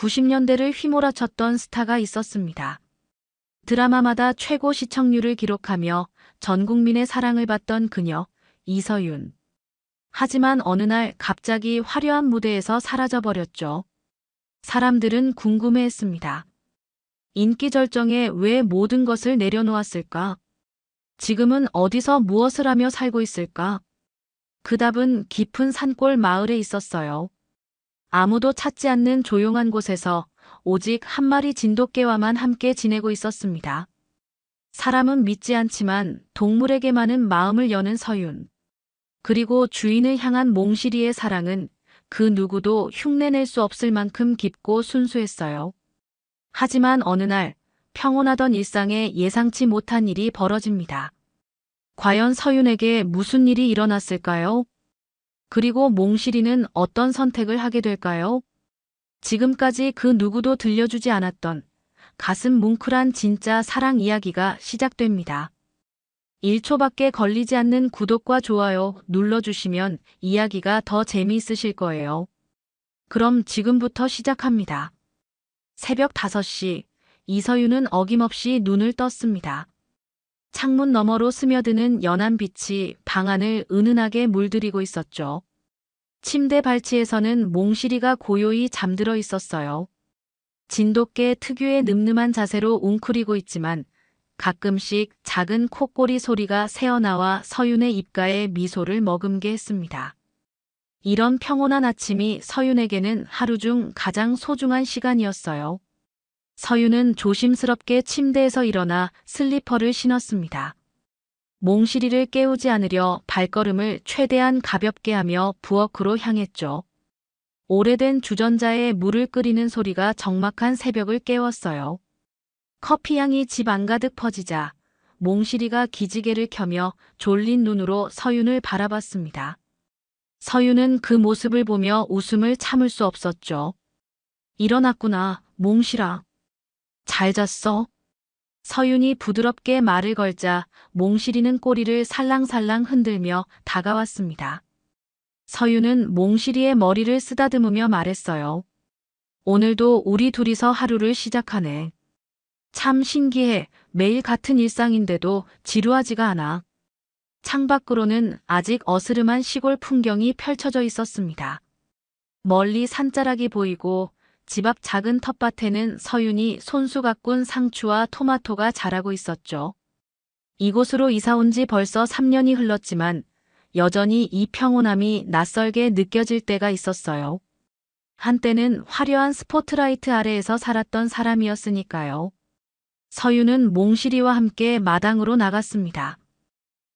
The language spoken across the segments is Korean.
90년대를 휘몰아쳤던 스타가 있었습니다. 드라마마다 최고 시청률을 기록하며 전 국민의 사랑을 받던 그녀, 이서윤. 하지만 어느 날 갑자기 화려한 무대에서 사라져버렸죠. 사람들은 궁금해했습니다. 인기 절정에 왜 모든 것을 내려놓았을까? 지금은 어디서 무엇을 하며 살고 있을까? 그 답은 깊은 산골 마을에 있었어요. 아무도 찾지 않는 조용한 곳에서 오직 한 마리 진돗개와만 함께 지내고 있었습니다. 사람은 믿지 않지만 동물에게만은 마음을 여는 서윤. 그리고 주인을 향한 몽실이의 사랑은 그 누구도 흉내낼 수 없을 만큼 깊고 순수했어요. 하지만 어느 날 평온하던 일상에 예상치 못한 일이 벌어집니다. 과연 서윤에게 무슨 일이 일어났을까요? 그리고 몽실이는 어떤 선택을 하게 될까요? 지금까지 그 누구도 들려주지 않았던 가슴 뭉클한 진짜 사랑 이야기가 시작됩니다. 1초밖에 걸리지 않는 구독과 좋아요 눌러주시면 이야기가 더 재미있으실 거예요. 그럼 지금부터 시작합니다. 새벽 5시, 이서윤은 어김없이 눈을 떴습니다. 창문 너머로 스며드는 연한 빛이 방 안을 은은하게 물들이고 있었죠. 침대 발치에서는 몽실이가 고요히 잠들어 있었어요. 진돗개 특유의 늠름한 자세로 웅크리고 있지만 가끔씩 작은 콧꼬리 소리가 새어나와 서윤의 입가에 미소를 머금게 했습니다. 이런 평온한 아침이 서윤에게는 하루 중 가장 소중한 시간이었어요. 서윤은 조심스럽게 침대에서 일어나 슬리퍼를 신었습니다. 몽실이를 깨우지 않으려 발걸음을 최대한 가볍게 하며 부엌으로 향했죠. 오래된 주전자에 물을 끓이는 소리가 적막한 새벽을 깨웠어요. 커피향이 집 안가득 퍼지자 몽실이가 기지개를 켜며 졸린 눈으로 서윤을 바라봤습니다. 서윤은 그 모습을 보며 웃음을 참을 수 없었죠. 일어났구나, 몽실아. 잘 잤어? 서윤이 부드럽게 말을 걸자 몽실이는 꼬리를 살랑살랑 흔들며 다가왔습니다. 서윤은 몽실이의 머리를 쓰다듬으며 말했어요. 오늘도 우리 둘이서 하루를 시작하네. 참 신기해. 매일 같은 일상인데도 지루하지가 않아. 창밖으로는 아직 어스름한 시골 풍경이 펼쳐져 있었습니다. 멀리 산자락이 보이고 집 앞 작은 텃밭에는 서윤이 손수 가꾼 상추와 토마토가 자라고 있었죠. 이곳으로 이사 온 지 벌써 3년이 흘렀지만 여전히 이 평온함이 낯설게 느껴질 때가 있었어요. 한때는 화려한 스포트라이트 아래에서 살았던 사람이었으니까요. 서윤은 몽실이와 함께 마당으로 나갔습니다.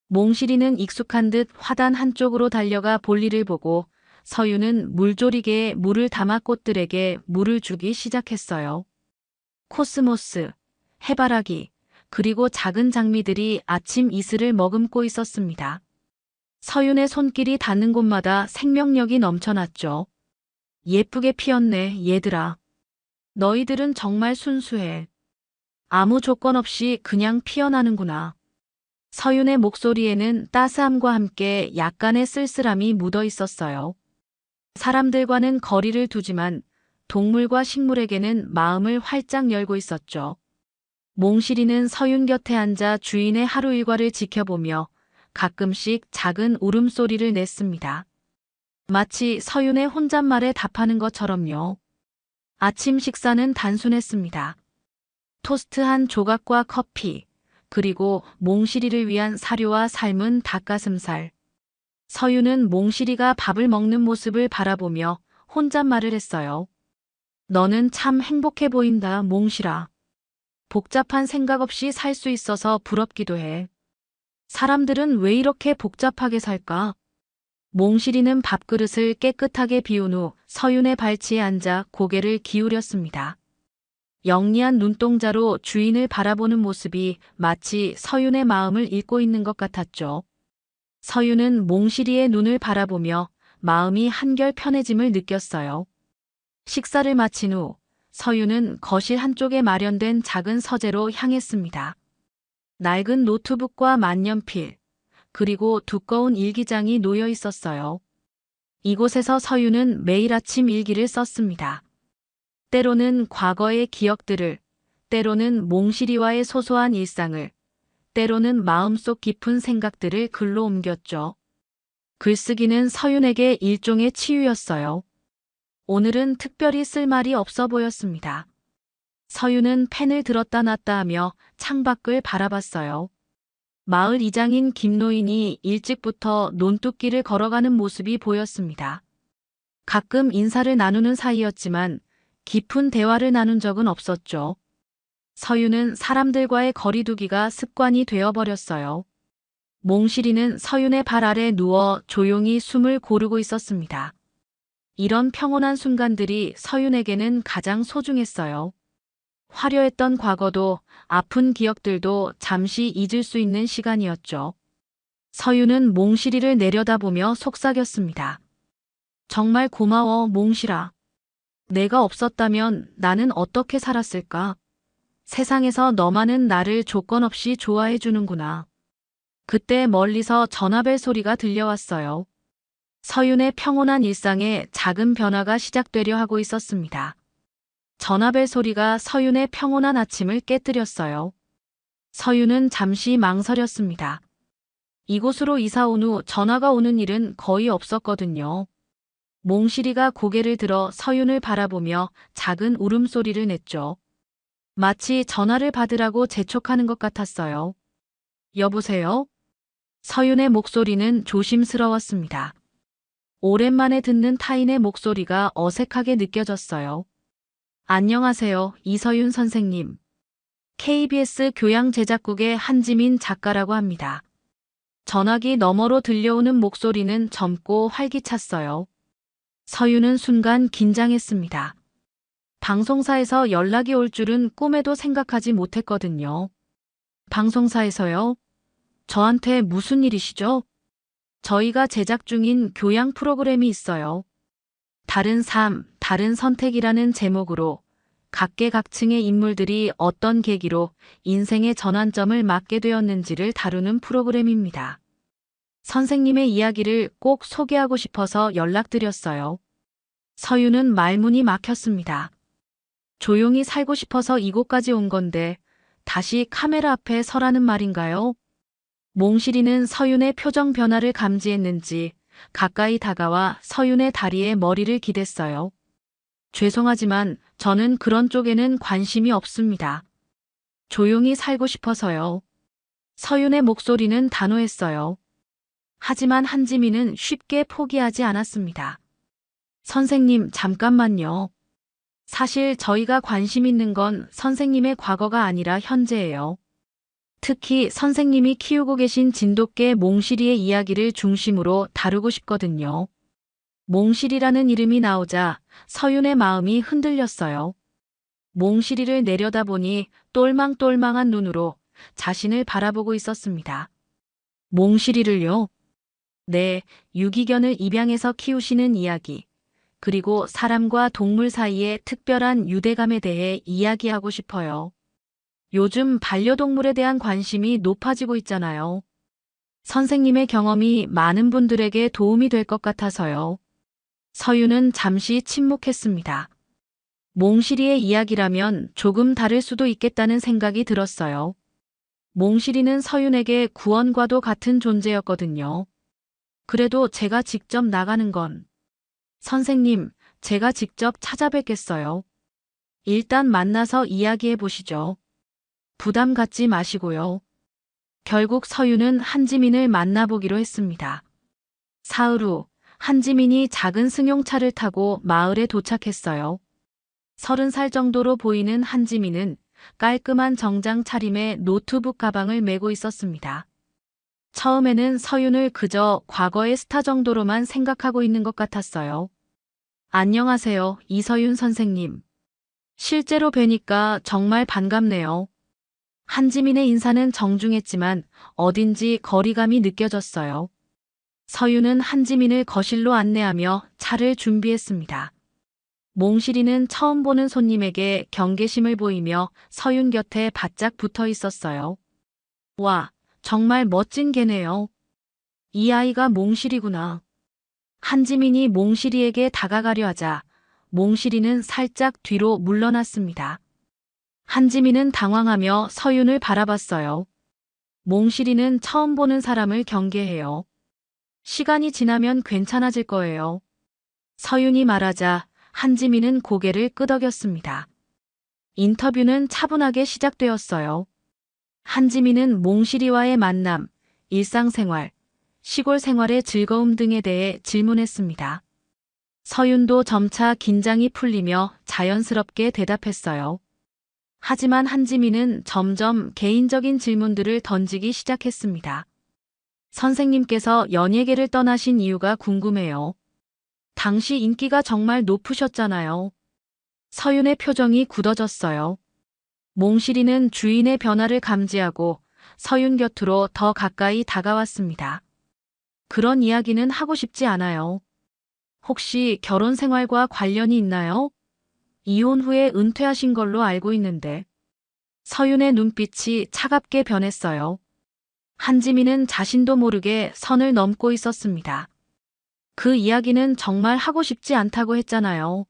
몽실이는 익숙한 듯 화단 한쪽으로 달려가 볼일을 보고 서윤은 물조리개에 물을 담아 꽃들에게 물을 주기 시작했어요. 코스모스, 해바라기, 그리고 작은 장미들이 아침 이슬을 머금고 있었습니다. 서윤의 손길이 닿는 곳마다 생명력이 넘쳐났죠. 예쁘게 피었네, 얘들아. 너희들은 정말 순수해. 아무 조건 없이 그냥 피어나는구나. 서윤의 목소리에는 따스함과 함께 약간의 쓸쓸함이 묻어 있었어요. 사람들과는 거리를 두지만 동물과 식물에게는 마음을 활짝 열고 있었죠. 몽실이는 서윤 곁에 앉아 주인의 하루 일과를 지켜보며 가끔씩 작은 울음소리를 냈습니다. 마치 서윤의 혼잣말에 답하는 것처럼요. 아침 식사는 단순했습니다. 토스트 한 조각과 커피, 그리고 몽실이를 위한 사료와 삶은 닭가슴살. 서윤은 몽실이가 밥을 먹는 모습을 바라보며 혼잣말을 했어요. 너는 참 행복해 보인다, 몽실아. 복잡한 생각 없이 살 수 있어서 부럽기도 해. 사람들은 왜 이렇게 복잡하게 살까? 몽실이는 밥그릇을 깨끗하게 비운 후 서윤의 발치에 앉아 고개를 기울였습니다. 영리한 눈동자로 주인을 바라보는 모습이 마치 서윤의 마음을 읽고 있는 것 같았죠. 서윤은 몽실이의 눈을 바라보며 마음이 한결 편해짐을 느꼈어요. 식사를 마친 후 서윤은 거실 한쪽에 마련된 작은 서재로 향했습니다. 낡은 노트북과 만년필, 그리고 두꺼운 일기장이 놓여 있었어요. 이곳에서 서윤은 매일 아침 일기를 썼습니다. 때로는 과거의 기억들을, 때로는 몽실이와의 소소한 일상을, 때로는 마음속 깊은 생각들을 글로 옮겼죠. 글쓰기는 서윤에게 일종의 치유였어요. 오늘은 특별히 쓸 말이 없어 보였습니다. 서윤은 펜을 들었다 놨다 하며 창밖을 바라봤어요. 마을 이장인 김노인이 일찍부터 논뚝길을 걸어가는 모습이 보였습니다. 가끔 인사를 나누는 사이였지만 깊은 대화를 나눈 적은 없었죠. 서윤은 사람들과의 거리두기가 습관이 되어버렸어요. 몽실이는 서윤의 발 아래 누워 조용히 숨을 고르고 있었습니다. 이런 평온한 순간들이 서윤에게는 가장 소중했어요. 화려했던 과거도 아픈 기억들도 잠시 잊을 수 있는 시간이었죠. 서윤은 몽실이를 내려다보며 속삭였습니다. 정말 고마워, 몽실아. 내가 없었다면 나는 어떻게 살았을까? 세상에서 너만은 나를 조건 없이 좋아해 주는구나. 그때 멀리서 전화벨 소리가 들려왔어요. 서윤의 평온한 일상에 작은 변화가 시작되려 하고 있었습니다. 전화벨 소리가 서윤의 평온한 아침을 깨뜨렸어요. 서윤은 잠시 망설였습니다. 이곳으로 이사 온 후 전화가 오는 일은 거의 없었거든요. 몽실이가 고개를 들어 서윤을 바라보며 작은 울음소리를 냈죠. 마치 전화를 받으라고 재촉하는 것 같았어요. 여보세요? 서윤의 목소리는 조심스러웠습니다. 오랜만에 듣는 타인의 목소리가 어색하게 느껴졌어요. 안녕하세요, 이서윤 선생님. KBS 교양제작국의 한지민 작가라고 합니다. 전화기 너머로 들려오는 목소리는 젊고 활기찼어요. 서윤은 순간 긴장했습니다. 방송사에서 연락이 올 줄은 꿈에도 생각하지 못했거든요. 방송사에서요? 저한테 무슨 일이시죠? 저희가 제작 중인 교양 프로그램이 있어요. 다른 삶, 다른 선택이라는 제목으로 각계각층의 인물들이 어떤 계기로 인생의 전환점을 맞게 되었는지를 다루는 프로그램입니다. 선생님의 이야기를 꼭 소개하고 싶어서 연락드렸어요. 서윤은 말문이 막혔습니다. 조용히 살고 싶어서 이곳까지 온 건데 다시 카메라 앞에 서라는 말인가요? 몽실이는 서윤의 표정 변화를 감지했는지 가까이 다가와 서윤의 다리에 머리를 기댔어요. 죄송하지만 저는 그런 쪽에는 관심이 없습니다. 조용히 살고 싶어서요. 서윤의 목소리는 단호했어요. 하지만 한지민은 쉽게 포기하지 않았습니다. 선생님, 잠깐만요. 사실 저희가 관심 있는 건 선생님의 과거가 아니라 현재예요. 특히 선생님이 키우고 계신 진돗개 몽실이의 이야기를 중심으로 다루고 싶거든요. 몽실이라는 이름이 나오자 서윤의 마음이 흔들렸어요. 몽실이를 내려다보니 똘망똘망한 눈으로 자신을 바라보고 있었습니다. 몽실이를요? 네, 유기견을 입양해서 키우시는 이야기, 그리고 사람과 동물 사이의 특별한 유대감에 대해 이야기하고 싶어요. 요즘 반려동물에 대한 관심이 높아지고 있잖아요. 선생님의 경험이 많은 분들에게 도움이 될 것 같아서요. 서윤은 잠시 침묵했습니다. 몽실이의 이야기라면 조금 다를 수도 있겠다는 생각이 들었어요. 몽실이는 서윤에게 구원과도 같은 존재였거든요. 그래도 제가 직접 나가는 건. 선생님, 제가 직접 찾아뵙겠어요. 일단 만나서 이야기해 보시죠. 부담 갖지 마시고요. 결국 서윤은 한지민을 만나보기로 했습니다. 사흘 후 한지민이 작은 승용차를 타고 마을에 도착했어요. 30살 정도로 보이는 한지민은 깔끔한 정장 차림에 노트북 가방을 메고 있었습니다. 처음에는 서윤을 그저 과거의 스타 정도로만 생각하고 있는 것 같았어요. 안녕하세요, 이서윤 선생님. 실제로 뵈니까 정말 반갑네요. 한지민의 인사는 정중했지만 어딘지 거리감이 느껴졌어요. 서윤은 한지민을 거실로 안내하며 차를 준비했습니다. 몽실이는 처음 보는 손님에게 경계심을 보이며 서윤 곁에 바짝 붙어 있었어요. 와, 정말 멋진 개네요. 이 아이가 몽실이구나. 한지민이 몽실이에게 다가가려 하자 몽실이는 살짝 뒤로 물러났습니다. 한지민은 당황하며 서윤을 바라봤어요. 몽실이는 처음 보는 사람을 경계해요. 시간이 지나면 괜찮아질 거예요. 서윤이 말하자 한지민은 고개를 끄덕였습니다. 인터뷰는 차분하게 시작되었어요. 한지민은 몽실이와의 만남, 일상생활, 시골 생활의 즐거움 등에 대해 질문했습니다. 서윤도 점차 긴장이 풀리며 자연스럽게 대답했어요. 하지만 한지민은 점점 개인적인 질문들을 던지기 시작했습니다. 선생님께서 연예계를 떠나신 이유가 궁금해요. 당시 인기가 정말 높으셨잖아요. 서윤의 표정이 굳어졌어요. 몽실이는 주인의 변화를 감지하고 서윤 곁으로 더 가까이 다가왔습니다. 그런 이야기는 하고 싶지 않아요. 혹시 결혼 생활과 관련이 있나요? 이혼 후에 은퇴하신 걸로 알고 있는데. 서윤의 눈빛이 차갑게 변했어요. 한지민은 자신도 모르게 선을 넘고 있었습니다. 그 이야기는 정말 하고 싶지 않다고 했잖아요.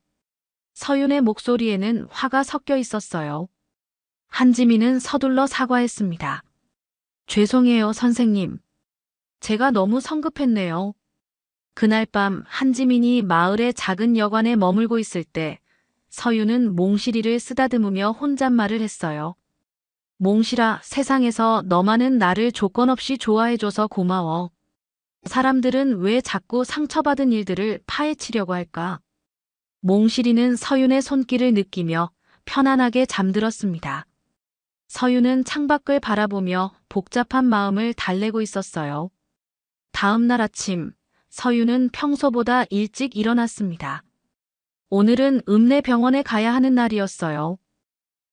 서윤의 목소리에는 화가 섞여 있었어요. 한지민은 서둘러 사과했습니다. 죄송해요, 선생님. 제가 너무 성급했네요. 그날 밤 한지민이 마을의 작은 여관에 머물고 있을 때 서윤은 몽실이를 쓰다듬으며 혼잣말을 했어요. 몽실아, 세상에서 너만은 나를 조건 없이 좋아해줘서 고마워. 사람들은 왜 자꾸 상처받은 일들을 파헤치려고 할까? 몽실이는 서윤의 손길을 느끼며 편안하게 잠들었습니다. 서윤은 창밖을 바라보며 복잡한 마음을 달래고 있었어요. 다음 날 아침, 서윤은 평소보다 일찍 일어났습니다. 오늘은 읍내 병원에 가야 하는 날이었어요.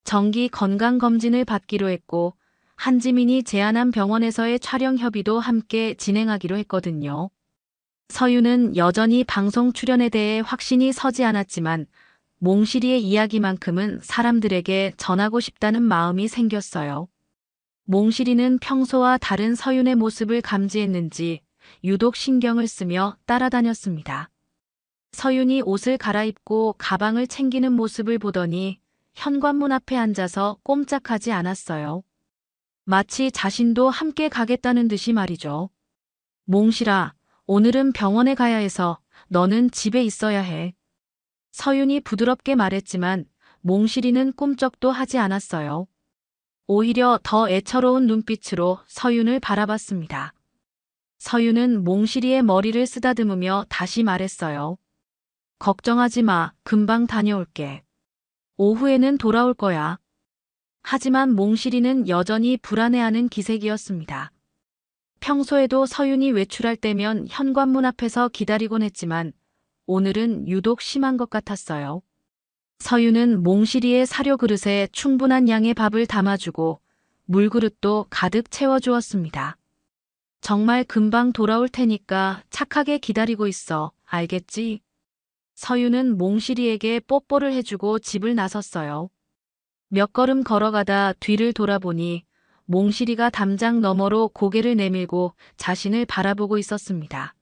정기 건강검진을 받기로 했고 한지민이 제안한 병원에서의 촬영 협의도 함께 진행하기로 했거든요. 서윤은 여전히 방송 출연에 대해 확신이 서지 않았지만 몽실이의 이야기만큼은 사람들에게 전하고 싶다는 마음이 생겼어요. 몽실이는 평소와 다른 서윤의 모습을 감지했는지 유독 신경을 쓰며 따라다녔습니다. 서윤이 옷을 갈아입고 가방을 챙기는 모습을 보더니 현관문 앞에 앉아서 꼼짝하지 않았어요. 마치 자신도 함께 가겠다는 듯이 말이죠. 몽실아, 오늘은 병원에 가야 해서 너는 집에 있어야 해. 서윤이 부드럽게 말했지만 몽실이는 꿈쩍도 하지 않았어요. 오히려 더 애처로운 눈빛으로 서윤을 바라봤습니다. 서윤은 몽실이의 머리를 쓰다듬으며 다시 말했어요. 걱정하지 마, 금방 다녀올게. 오후에는 돌아올 거야. 하지만 몽실이는 여전히 불안해하는 기색이었습니다. 평소에도 서윤이 외출할 때면 현관문 앞에서 기다리곤 했지만 오늘은 유독 심한 것 같았어요. 서윤은 몽실이의 사료 그릇에 충분한 양의 밥을 담아주고 물그릇도 가득 채워주었습니다. 정말 금방 돌아올 테니까 착하게 기다리고 있어. 알겠지? 서윤은 몽실이에게 뽀뽀를 해주고 집을 나섰어요. 몇 걸음 걸어가다 뒤를 돌아보니 몽실이가 담장 너머로 고개를 내밀고 자신을 바라보고 있었습니다.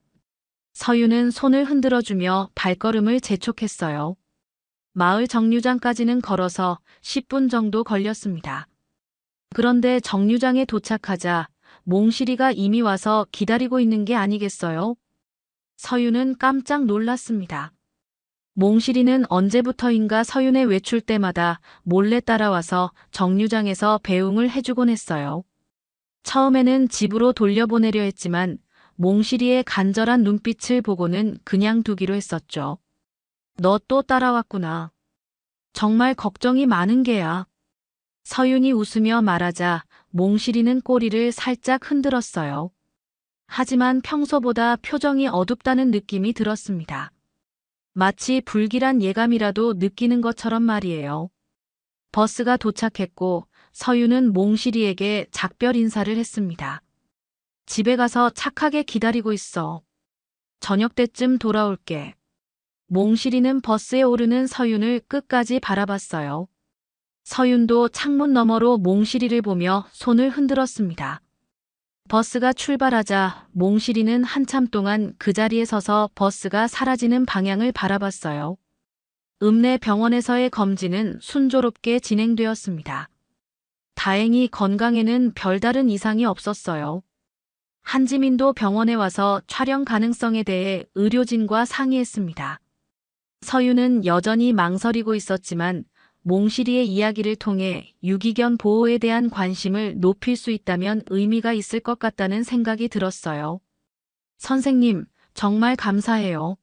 서윤은 손을 흔들어주며 발걸음을 재촉했어요. 마을 정류장까지는 걸어서 10분 정도 걸렸습니다. 그런데 정류장에 도착하자 몽실이가 이미 와서 기다리고 있는 게 아니겠어요? 서윤은 깜짝 놀랐습니다. 몽실이는 언제부터인가 서윤의 외출 때마다 몰래 따라와서 정류장에서 배웅을 해주곤 했어요. 처음에는 집으로 돌려보내려 했지만 몽실이의 간절한 눈빛을 보고는 그냥 두기로 했었죠. 너 또 따라왔구나. 정말 걱정이 많은 게야. 서윤이 웃으며 말하자 몽실이는 꼬리를 살짝 흔들었어요. 하지만 평소보다 표정이 어둡다는 느낌이 들었습니다. 마치 불길한 예감이라도 느끼는 것처럼 말이에요. 버스가 도착했고 서윤은 몽실이에게 작별 인사를 했습니다. 집에 가서 착하게 기다리고 있어. 저녁 때쯤 돌아올게. 몽실이는 버스에 오르는 서윤을 끝까지 바라봤어요. 서윤도 창문 너머로 몽실이를 보며 손을 흔들었습니다. 버스가 출발하자 몽실이는 한참 동안 그 자리에 서서 버스가 사라지는 방향을 바라봤어요. 읍내 병원에서의 검진은 순조롭게 진행되었습니다. 다행히 건강에는 별다른 이상이 없었어요. 한지민도 병원에 와서 촬영 가능성에 대해 의료진과 상의했습니다. 서윤은 여전히 망설이고 있었지만 몽실이의 이야기를 통해 유기견 보호에 대한 관심을 높일 수 있다면 의미가 있을 것 같다는 생각이 들었어요. 선생님, 정말 감사해요.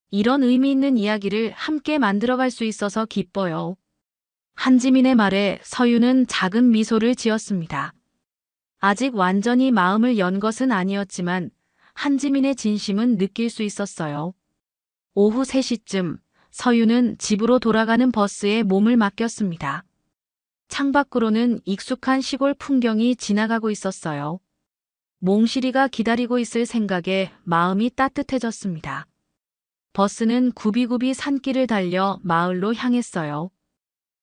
이런 의미 있는 이야기를 함께 만들어갈 수 있어서 기뻐요. 한지민의 말에 서윤은 작은 미소를 지었습니다. 아직 완전히 마음을 연 것은 아니었지만 한지민의 진심은 느낄 수 있었어요. 오후 3시쯤 서윤은 집으로 돌아가는 버스에 몸을 맡겼습니다. 창밖으로는 익숙한 시골 풍경이 지나가고 있었어요. 몽실이가 기다리고 있을 생각에 마음이 따뜻해졌습니다. 버스는 굽이굽이 산길을 달려 마을로 향했어요.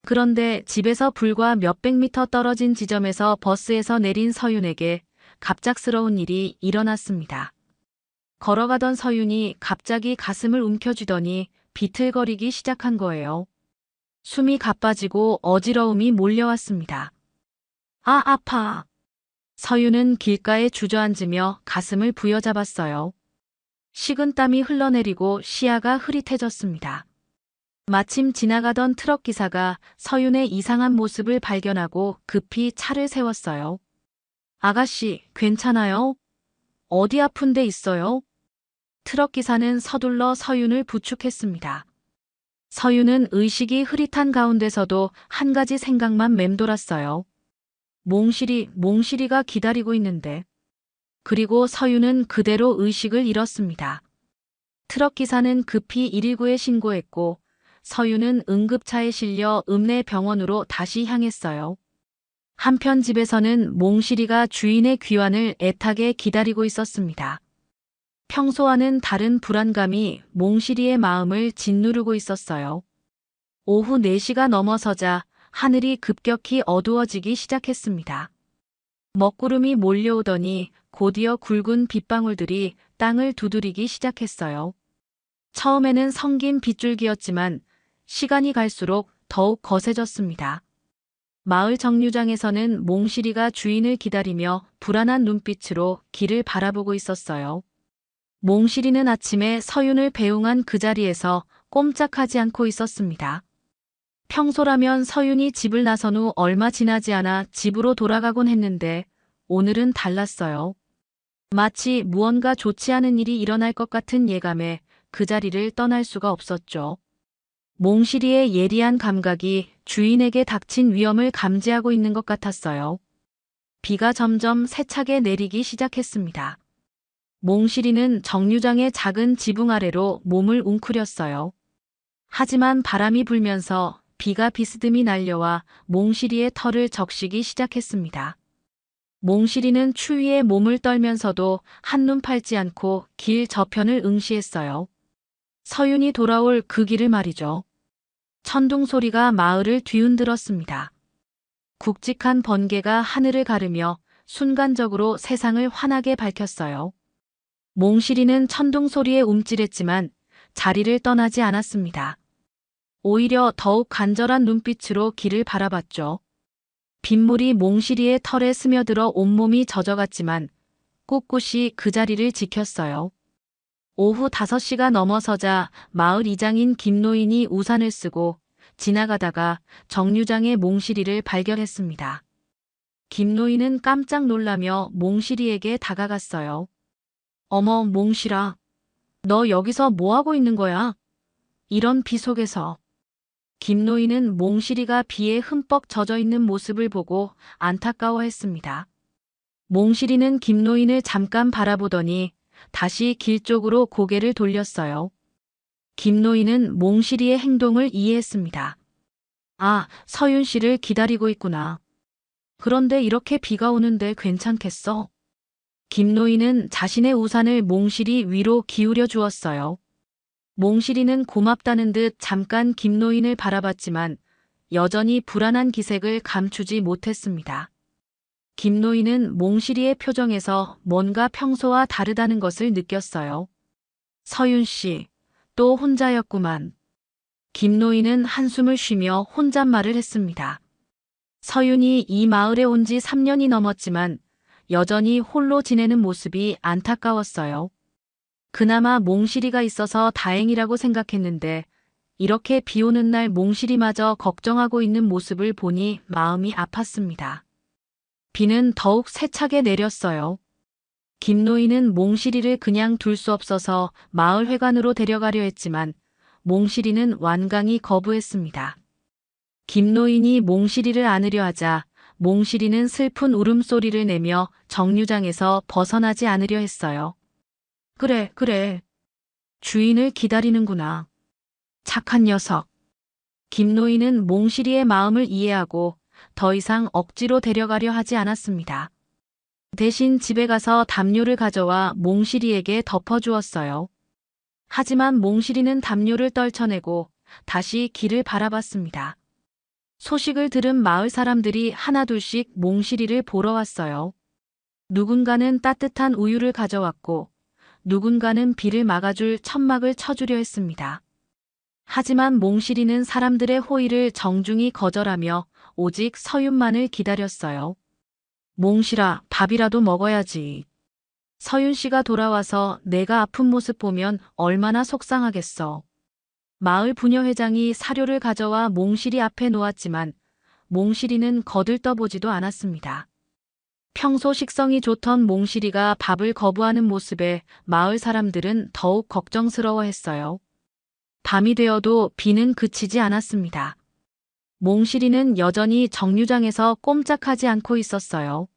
그런데 집에서 불과 몇백 미터 떨어진 지점에서 버스에서 내린 서윤에게 갑작스러운 일이 일어났습니다. 걸어가던 서윤이 갑자기 가슴을 움켜쥐더니 비틀거리기 시작한 거예요. 숨이 가빠지고 어지러움이 몰려왔습니다. 아, 아파. 서윤은 길가에 주저앉으며 가슴을 부여잡았어요. 식은땀이 흘러내리고 시야가 흐릿해졌습니다. 마침 지나가던 트럭 기사가 서윤의 이상한 모습을 발견하고 급히 차를 세웠어요. 아가씨, 괜찮아요? 어디 아픈 데 있어요? 트럭 기사는 서둘러 서윤을 부축했습니다. 서윤은 의식이 흐릿한 가운데서도 한 가지 생각만 맴돌았어요. 몽실이가 기다리고 있는데. 그리고 서윤은 그대로 의식을 잃었습니다. 트럭 기사는 급히 119에 신고했고 서윤은 응급차에 실려 읍내 병원으로 다시 향했어요. 한편 집에서는 몽실이가 주인의 귀환을 애타게 기다리고 있었습니다. 평소와는 다른 불안감이 몽실이의 마음을 짓누르고 있었어요. 오후 4시가 넘어서자 하늘이 급격히 어두워지기 시작했습니다. 먹구름이 몰려오더니 곧이어 굵은 빗방울들이 땅을 두드리기 시작했어요. 처음에는 성긴 빗줄기였지만 시간이 갈수록 더욱 거세졌습니다. 마을 정류장에서는 몽실이가 주인을 기다리며 불안한 눈빛으로 길을 바라보고 있었어요. 몽실이는 아침에 서윤을 배웅한 그 자리에서 꼼짝하지 않고 있었습니다. 평소라면 서윤이 집을 나선 후 얼마 지나지 않아 집으로 돌아가곤 했는데 오늘은 달랐어요. 마치 무언가 좋지 않은 일이 일어날 것 같은 예감에 그 자리를 떠날 수가 없었죠. 몽실이의 예리한 감각이 주인에게 닥친 위험을 감지하고 있는 것 같았어요. 비가 점점 세차게 내리기 시작했습니다. 몽실이는 정류장의 작은 지붕 아래로 몸을 웅크렸어요. 하지만 바람이 불면서 비가 비스듬히 날려와 몽실이의 털을 적시기 시작했습니다. 몽실이는 추위에 몸을 떨면서도 한눈 팔지 않고 길 저편을 응시했어요. 서윤이 돌아올 그 길을 말이죠. 천둥 소리가 마을을 뒤흔들었습니다. 굵직한 번개가 하늘을 가르며 순간적으로 세상을 환하게 밝혔어요. 몽실이는 천둥 소리에 움찔했지만 자리를 떠나지 않았습니다. 오히려 더욱 간절한 눈빛으로 길을 바라봤죠. 빗물이 몽실이의 털에 스며들어 온몸이 젖어갔지만 꿋꿋이 그 자리를 지켰어요. 오후 5시가 넘어서자 마을 이장인 김노인이 우산을 쓰고 지나가다가 정류장의 몽실이를 발견했습니다. 김노인은 깜짝 놀라며 몽실이에게 다가갔어요. 어머, 몽실아. 너 여기서 뭐하고 있는 거야? 이런 비 속에서. 김노인은 몽실이가 비에 흠뻑 젖어 있는 모습을 보고 안타까워했습니다. 몽실이는 김노인을 잠깐 바라보더니 다시 길 쪽으로 고개를 돌렸어요. 김노인은 몽실이의 행동을 이해했습니다. 아, 서윤 씨를 기다리고 있구나. 그런데 이렇게 비가 오는데 괜찮겠어? 김노인은 자신의 우산을 몽실이 위로 기울여 주었어요. 몽실이는 고맙다는 듯 잠깐 김노인을 바라봤지만 여전히 불안한 기색을 감추지 못했습니다. 김노인은 몽실이의 표정에서 뭔가 평소와 다르다는 것을 느꼈어요. 서윤 씨, 또 혼자였구만. 김노인은 한숨을 쉬며 혼잣말을 했습니다. 서윤이 이 마을에 온 지 3년이 넘었지만 여전히 홀로 지내는 모습이 안타까웠어요. 그나마 몽실이가 있어서 다행이라고 생각했는데 이렇게 비 오는 날 몽실이마저 걱정하고 있는 모습을 보니 마음이 아팠습니다. 비는 더욱 세차게 내렸어요. 김노인은 몽실이를 그냥 둘 수 없어서 마을 회관으로 데려가려 했지만 몽실이는 완강히 거부했습니다. 김노인이 몽실이를 안으려 하자 몽실이는 슬픈 울음소리를 내며 정류장에서 벗어나지 않으려 했어요. 그래. 주인을 기다리는구나. 착한 녀석. 김노인은 몽실이의 마음을 이해하고 더 이상 억지로 데려가려 하지 않았습니다. 대신 집에 가서 담요를 가져와 몽실이에게 덮어주었어요. 하지만 몽실이는 담요를 떨쳐내고 다시 길을 바라봤습니다. 소식을 들은 마을 사람들이 하나둘씩 몽실이를 보러 왔어요. 누군가는 따뜻한 우유를 가져왔고 누군가는 비를 막아줄 천막을 쳐주려 했습니다. 하지만 몽실이는 사람들의 호의를 정중히 거절하며 오직 서윤만을 기다렸어요. 몽실아, 밥이라도 먹어야지. 서윤 씨가 돌아와서 내가 아픈 모습 보면 얼마나 속상하겠어. 마을 부녀회장이 사료를 가져와 몽실이 앞에 놓았지만 몽실이는 거들떠보지도 않았습니다. 평소 식성이 좋던 몽실이가 밥을 거부하는 모습에 마을 사람들은 더욱 걱정스러워했어요. 밤이 되어도 비는 그치지 않았습니다. 몽실이는 여전히 정류장에서 꼼짝하지 않고 있었어요.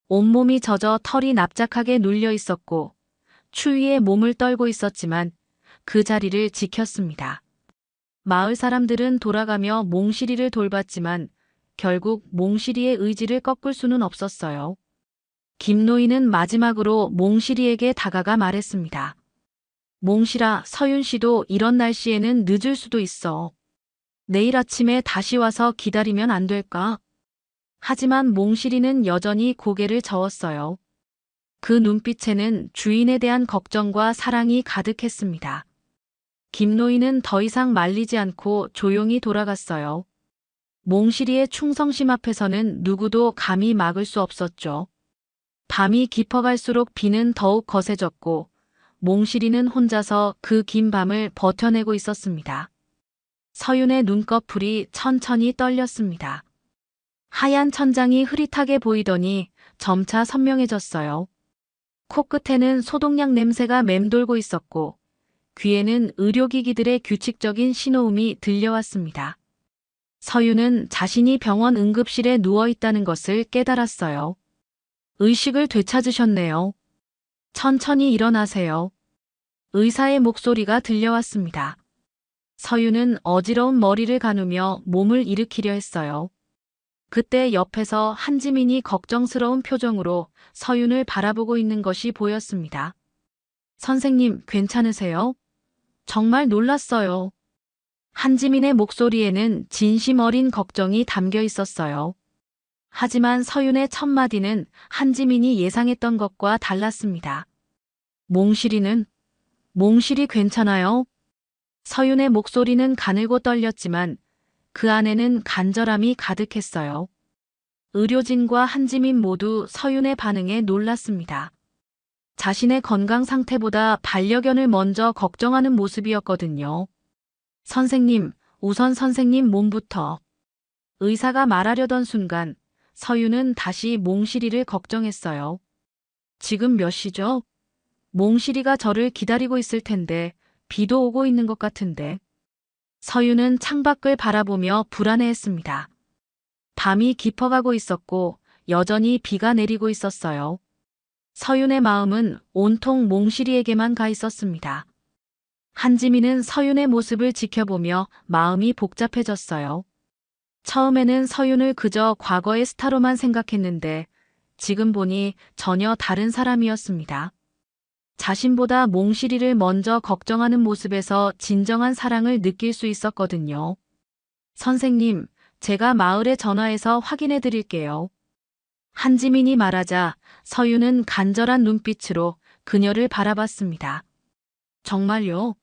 온몸이 젖어 털이 납작하게 눌려 있었고 추위에 몸을 떨고 있었지만 그 자리를 지켰습니다. 마을 사람들은 돌아가며 몽실이를 돌봤지만 결국 몽실이의 의지를 꺾을 수는 없었어요. 김노인은 마지막으로 몽실이에게 다가가 말했습니다. 몽실아, 서윤 씨도 이런 날씨에는 늦을 수도 있어. 내일 아침에 다시 와서 기다리면 안 될까? 하지만 몽실이는 여전히 고개를 저었어요. 그 눈빛에는 주인에 대한 걱정과 사랑이 가득했습니다. 김노인은 더 이상 말리지 않고 조용히 돌아갔어요. 몽실이의 충성심 앞에서는 누구도 감히 막을 수 없었죠. 밤이 깊어갈수록 비는 더욱 거세졌고 몽실이는 혼자서 그 긴 밤을 버텨내고 있었습니다. 서윤의 눈꺼풀이 천천히 떨렸습니다. 하얀 천장이 흐릿하게 보이더니 점차 선명해졌어요. 코끝에는 소독약 냄새가 맴돌고 있었고 귀에는 의료기기들의 규칙적인 신호음이 들려왔습니다. 서윤은 자신이 병원 응급실에 누워있다는 것을 깨달았어요. 의식을 되찾으셨네요. 천천히 일어나세요. 의사의 목소리가 들려왔습니다. 서윤은 어지러운 머리를 가누며 몸을 일으키려 했어요. 그때 옆에서 한지민이 걱정스러운 표정으로 서윤을 바라보고 있는 것이 보였습니다. 선생님, 괜찮으세요? 정말 놀랐어요. 한지민의 목소리에는 진심 어린 걱정이 담겨 있었어요. 하지만 서윤의 첫마디는 한지민이 예상했던 것과 달랐습니다. 몽실이 괜찮아요? 서윤의 목소리는 가늘고 떨렸지만 그 안에는 간절함이 가득했어요. 의료진과 한지민 모두 서윤의 반응에 놀랐습니다. 자신의 건강 상태보다 반려견을 먼저 걱정하는 모습이었거든요. 선생님, 우선 선생님 몸부터. 의사가 말하려던 순간 서윤은 다시 몽실이를 걱정했어요. 지금 몇 시죠? 몽실이가 저를 기다리고 있을 텐데 비도 오고 있는 것 같은데. 서윤은 창밖을 바라보며 불안해했습니다. 밤이 깊어가고 있었고 여전히 비가 내리고 있었어요. 서윤의 마음은 온통 몽실이에게만 가 있었습니다. 한지민은 서윤의 모습을 지켜보며 마음이 복잡해졌어요. 처음에는 서윤을 그저 과거의 스타로만 생각했는데 지금 보니 전혀 다른 사람이었습니다. 자신보다 몽실이를 먼저 걱정하는 모습에서 진정한 사랑을 느낄 수 있었거든요. 선생님, 제가 마을에 전화해서 확인해 드릴게요. 한지민이 말하자 서윤은 간절한 눈빛으로 그녀를 바라봤습니다. 정말요?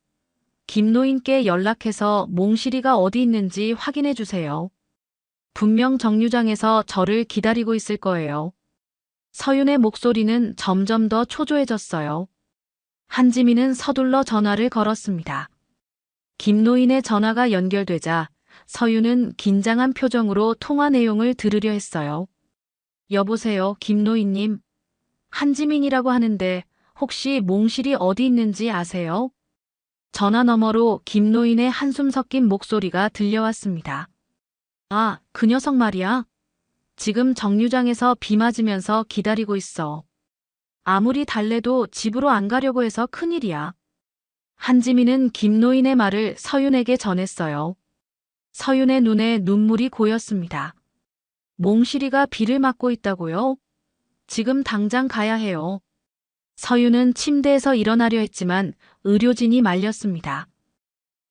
김노인께 연락해서 몽실이가 어디 있는지 확인해 주세요. 분명 정류장에서 저를 기다리고 있을 거예요. 서윤의 목소리는 점점 더 초조해졌어요. 한지민은 서둘러 전화를 걸었습니다. 김노인의 전화가 연결되자 서윤은 긴장한 표정으로 통화 내용을 들으려 했어요. 여보세요, 김노인님. 한지민이라고 하는데 혹시 몽실이 어디 있는지 아세요? 전화 너머로 김노인의 한숨 섞인 목소리가 들려왔습니다. 아, 그 녀석 말이야. 지금 정류장에서 비 맞으면서 기다리고 있어. 아무리 달래도 집으로 안 가려고 해서 큰일이야. 한지민은 김노인의 말을 서윤에게 전했어요. 서윤의 눈에 눈물이 고였습니다. 몽실이가 비를 맞고 있다고요? 지금 당장 가야 해요. 서윤은 침대에서 일어나려 했지만 의료진이 말렸습니다.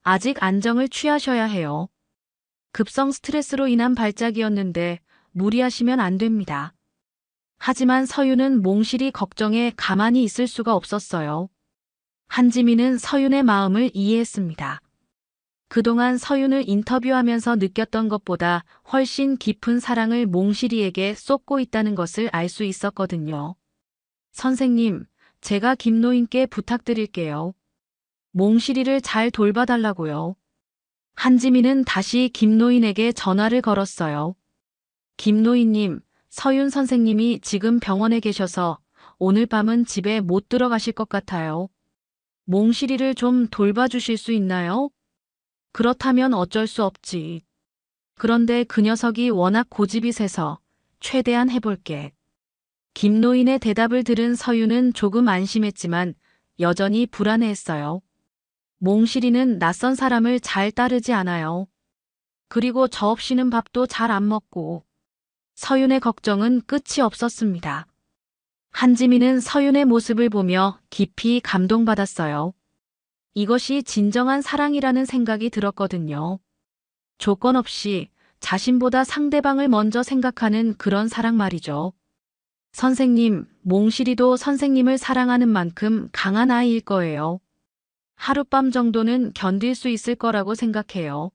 아직 안정을 취하셔야 해요. 급성 스트레스로 인한 발작이었는데 무리하시면 안 됩니다. 하지만 서윤은 몽실이 걱정에 가만히 있을 수가 없었어요. 한지민은 서윤의 마음을 이해했습니다. 그동안 서윤을 인터뷰하면서 느꼈던 것보다 훨씬 깊은 사랑을 몽실이에게 쏟고 있다는 것을 알 수 있었거든요. 선생님, 제가 김노인께 부탁드릴게요. 몽실이를 잘 돌봐달라고요. 한지민은 다시 김노인에게 전화를 걸었어요. 김노인님, 서윤 선생님이 지금 병원에 계셔서 오늘 밤은 집에 못 들어가실 것 같아요. 몽실이를 좀 돌봐주실 수 있나요? 그렇다면 어쩔 수 없지. 그런데 그 녀석이 워낙 고집이 세서 최대한 해볼게. 김노인의 대답을 들은 서윤은 조금 안심했지만 여전히 불안해했어요. 몽실이는 낯선 사람을 잘 따르지 않아요. 그리고 저 없이는 밥도 잘 안 먹고. 서윤의 걱정은 끝이 없었습니다. 한지민은 서윤의 모습을 보며 깊이 감동받았어요. 이것이 진정한 사랑이라는 생각이 들었거든요. 조건 없이 자신보다 상대방을 먼저 생각하는 그런 사랑 말이죠. 선생님, 몽실이도 선생님을 사랑하는 만큼 강한 아이일 거예요. 하룻밤 정도는 견딜 수 있을 거라고 생각해요.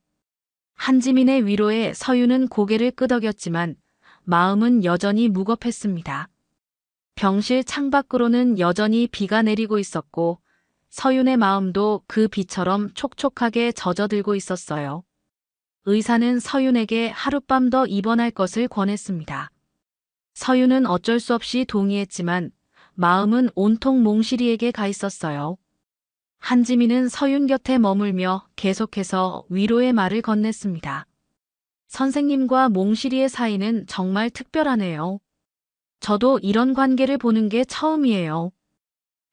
한지민의 위로에 서윤은 고개를 끄덕였지만 마음은 여전히 무겁했습니다. 병실 창밖으로는 여전히 비가 내리고 있었고 서윤의 마음도 그 비처럼 촉촉하게 젖어들고 있었어요. 의사는 서윤에게 하룻밤 더 입원할 것을 권했습니다. 서윤은 어쩔 수 없이 동의했지만 마음은 온통 몽실이에게 가 있었어요. 한지민은 서윤 곁에 머물며 계속해서 위로의 말을 건넸습니다. 선생님과 몽실이의 사이는 정말 특별하네요. 저도 이런 관계를 보는 게 처음이에요.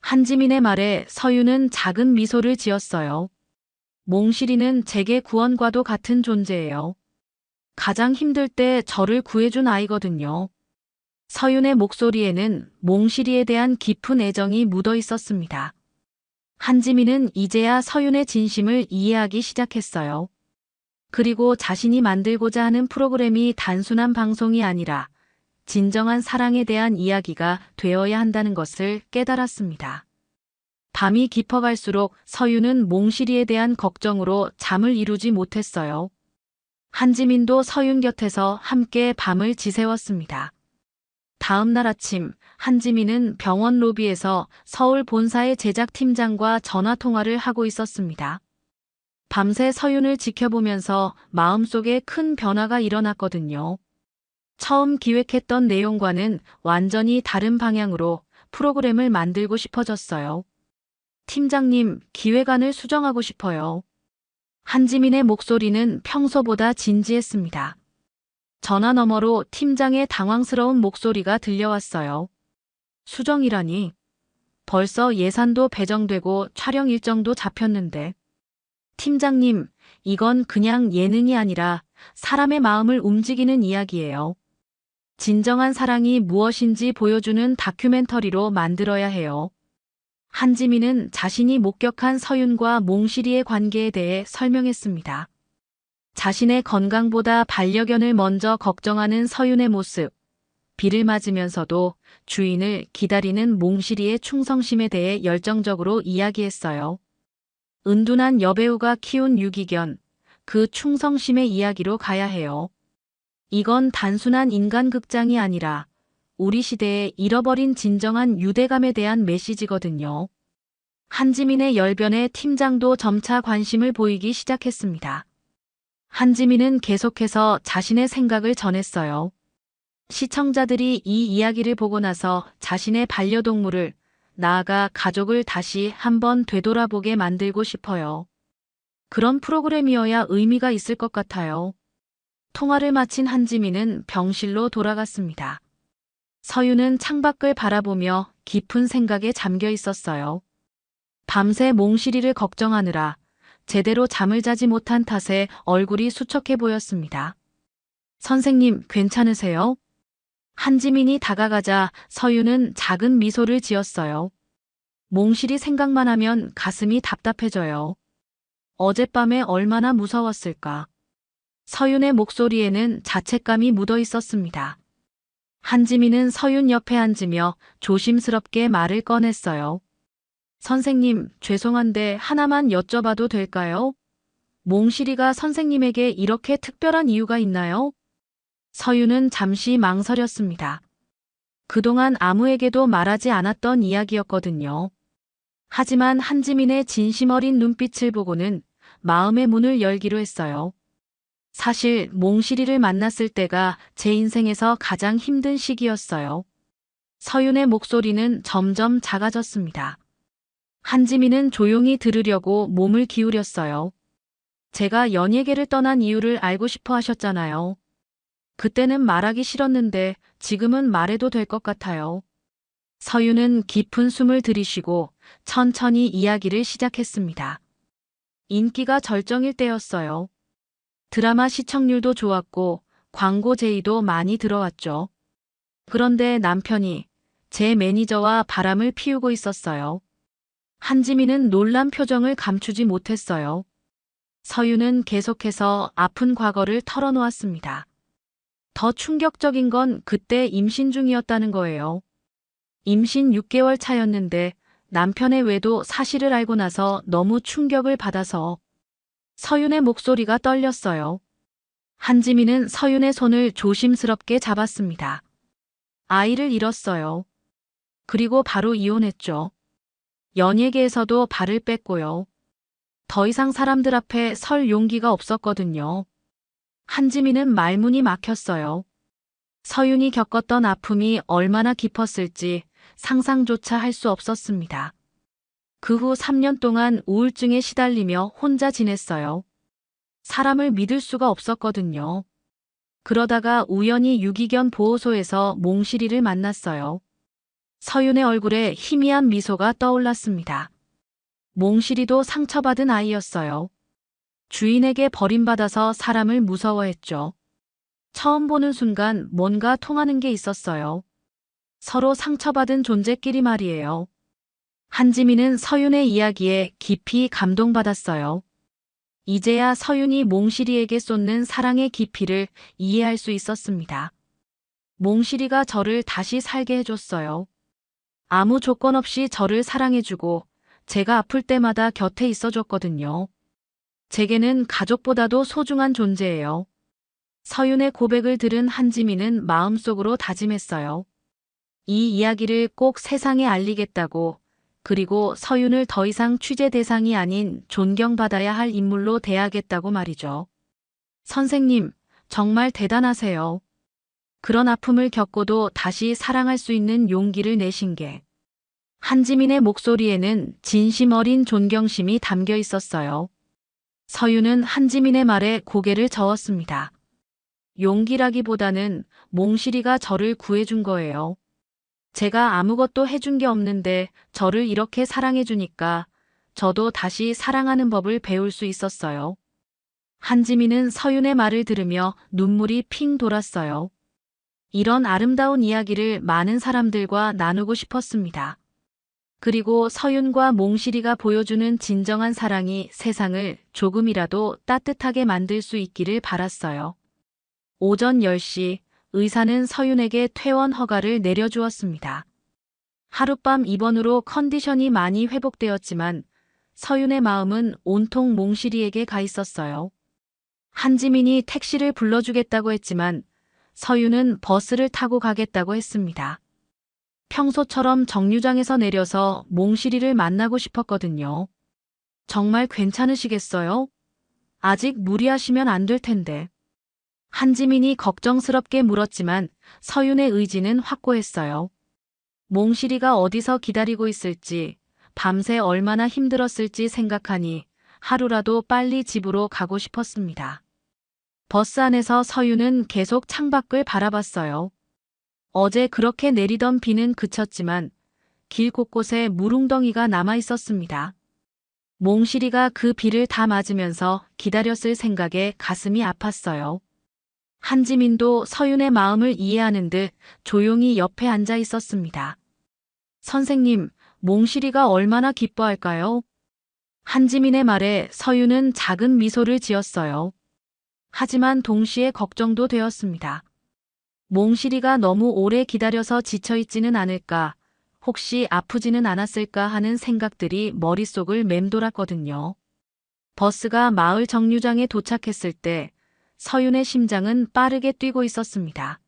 한지민의 말에 서윤은 작은 미소를 지었어요. 몽실이는 제게 구원과도 같은 존재예요. 가장 힘들 때 저를 구해준 아이거든요. 서윤의 목소리에는 몽실이에 대한 깊은 애정이 묻어 있었습니다. 한지민은 이제야 서윤의 진심을 이해하기 시작했어요. 그리고 자신이 만들고자 하는 프로그램이 단순한 방송이 아니라 진정한 사랑에 대한 이야기가 되어야 한다는 것을 깨달았습니다. 밤이 깊어갈수록 서윤은 몽실이에 대한 걱정으로 잠을 이루지 못했어요. 한지민도 서윤 곁에서 함께 밤을 지새웠습니다. 다음 날 아침, 한지민은 병원 로비에서 서울 본사의 제작팀장과 전화통화를 하고 있었습니다. 밤새 서윤을 지켜보면서 마음속에 큰 변화가 일어났거든요. 처음 기획했던 내용과는 완전히 다른 방향으로 프로그램을 만들고 싶어졌어요. 팀장님, 기획안을 수정하고 싶어요. 한지민의 목소리는 평소보다 진지했습니다. 전화 너머로 팀장의 당황스러운 목소리가 들려왔어요. 수정이라니. 벌써 예산도 배정되고 촬영 일정도 잡혔는데. 팀장님, 이건 그냥 예능이 아니라 사람의 마음을 움직이는 이야기예요. 진정한 사랑이 무엇인지 보여주는 다큐멘터리로 만들어야 해요. 한지민은 자신이 목격한 서윤과 몽실이의 관계에 대해 설명했습니다. 자신의 건강보다 반려견을 먼저 걱정하는 서윤의 모습, 비를 맞으면서도 주인을 기다리는 몽실이의 충성심에 대해 열정적으로 이야기했어요. 은둔한 여배우가 키운 유기견, 그 충성심의 이야기로 가야 해요. 이건 단순한 인간극장이 아니라 우리 시대의 잃어버린 진정한 유대감에 대한 메시지거든요. 한지민의 열변에 팀장도 점차 관심을 보이기 시작했습니다. 한지민은 계속해서 자신의 생각을 전했어요. 시청자들이 이 이야기를 보고 나서 자신의 반려동물을, 나아가 가족을 다시 한번 되돌아보게 만들고 싶어요. 그런 프로그램이어야 의미가 있을 것 같아요. 통화를 마친 한지민은 병실로 돌아갔습니다. 서윤은 창밖을 바라보며 깊은 생각에 잠겨 있었어요. 밤새 몽실이를 걱정하느라 제대로 잠을 자지 못한 탓에 얼굴이 수척해 보였습니다. 선생님, 괜찮으세요? 한지민이 다가가자 서윤은 작은 미소를 지었어요. 몽실이 생각만 하면 가슴이 답답해져요. 어젯밤에 얼마나 무서웠을까. 서윤의 목소리에는 자책감이 묻어 있었습니다. 한지민은 서윤 옆에 앉으며 조심스럽게 말을 꺼냈어요. 선생님, 죄송한데 하나만 여쭤봐도 될까요? 몽실이가 선생님에게 이렇게 특별한 이유가 있나요? 서윤은 잠시 망설였습니다. 그동안 아무에게도 말하지 않았던 이야기였거든요. 하지만 한지민의 진심 어린 눈빛을 보고는 마음의 문을 열기로 했어요. 사실 몽실이를 만났을 때가 제 인생에서 가장 힘든 시기였어요. 서윤의 목소리는 점점 작아졌습니다. 한지민은 조용히 들으려고 몸을 기울였어요. 제가 연예계를 떠난 이유를 알고 싶어 하셨잖아요. 그때는 말하기 싫었는데 지금은 말해도 될 것 같아요. 서윤은 깊은 숨을 들이쉬고 천천히 이야기를 시작했습니다. 인기가 절정일 때였어요. 드라마 시청률도 좋았고 광고 제의도 많이 들어왔죠. 그런데 남편이 제 매니저와 바람을 피우고 있었어요. 한지민은 놀란 표정을 감추지 못했어요. 서윤은 계속해서 아픈 과거를 털어놓았습니다. 더 충격적인 건 그때 임신 중이었다는 거예요. 임신 6개월 차였는데 남편의 외도 사실을 알고 나서 너무 충격을 받아서 서윤의 목소리가 떨렸어요. 한지민은 서윤의 손을 조심스럽게 잡았습니다. 아이를 잃었어요. 그리고 바로 이혼했죠. 연예계에서도 발을 뺐고요. 더 이상 사람들 앞에 설 용기가 없었거든요. 한지민은 말문이 막혔어요. 서윤이 겪었던 아픔이 얼마나 깊었을지 상상조차 할 수 없었습니다. 그 후 3년 동안 우울증에 시달리며 혼자 지냈어요. 사람을 믿을 수가 없었거든요. 그러다가 우연히 유기견 보호소에서 몽실이를 만났어요. 서윤의 얼굴에 희미한 미소가 떠올랐습니다. 몽실이도 상처받은 아이였어요. 주인에게 버림받아서 사람을 무서워했죠. 처음 보는 순간 뭔가 통하는 게 있었어요. 서로 상처받은 존재끼리 말이에요. 한지민은 서윤의 이야기에 깊이 감동받았어요. 이제야 서윤이 몽실이에게 쏟는 사랑의 깊이를 이해할 수 있었습니다. 몽실이가 저를 다시 살게 해줬어요. 아무 조건 없이 저를 사랑해주고 제가 아플 때마다 곁에 있어줬거든요. 제게는 가족보다도 소중한 존재예요. 서윤의 고백을 들은 한지민은 마음속으로 다짐했어요. 이 이야기를 꼭 세상에 알리겠다고, 그리고 서윤을 더 이상 취재 대상이 아닌 존경받아야 할 인물로 대하겠다고 말이죠. 선생님, 정말 대단하세요. 그런 아픔을 겪고도 다시 사랑할 수 있는 용기를 내신 게. 한지민의 목소리에는 진심 어린 존경심이 담겨 있었어요. 서윤은 한지민의 말에 고개를 저었습니다. 용기라기보다는 몽실이가 저를 구해준 거예요. 제가 아무것도 해준 게 없는데 저를 이렇게 사랑해주니까 저도 다시 사랑하는 법을 배울 수 있었어요. 한지민은 서윤의 말을 들으며 눈물이 핑 돌았어요. 이런 아름다운 이야기를 많은 사람들과 나누고 싶었습니다. 그리고 서윤과 몽실이가 보여주는 진정한 사랑이 세상을 조금이라도 따뜻하게 만들 수 있기를 바랐어요. 오전 10시 의사는 서윤에게 퇴원 허가를 내려주었습니다. 하룻밤 입원으로 컨디션이 많이 회복되었지만 서윤의 마음은 온통 몽실이에게 가 있었어요. 한지민이 택시를 불러주겠다고 했지만 서윤은 버스를 타고 가겠다고 했습니다. 평소처럼 정류장에서 내려서 몽실이를 만나고 싶었거든요. 정말 괜찮으시겠어요? 아직 무리하시면 안 될 텐데. 한지민이 걱정스럽게 물었지만 서윤의 의지는 확고했어요. 몽실이가 어디서 기다리고 있을지, 밤새 얼마나 힘들었을지 생각하니 하루라도 빨리 집으로 가고 싶었습니다. 버스 안에서 서윤은 계속 창밖을 바라봤어요. 어제 그렇게 내리던 비는 그쳤지만 길 곳곳에 물웅덩이가 남아 있었습니다. 몽실이가 그 비를 다 맞으면서 기다렸을 생각에 가슴이 아팠어요. 한지민도 서윤의 마음을 이해하는 듯 조용히 옆에 앉아 있었습니다. 선생님, 몽실이가 얼마나 기뻐할까요? 한지민의 말에 서윤은 작은 미소를 지었어요. 하지만 동시에 걱정도 되었습니다. 몽실이가 너무 오래 기다려서 지쳐있지는 않을까, 혹시 아프지는 않았을까 하는 생각들이 머릿속을 맴돌았거든요. 버스가 마을 정류장에 도착했을 때 서윤의 심장은 빠르게 뛰고 있었습니다.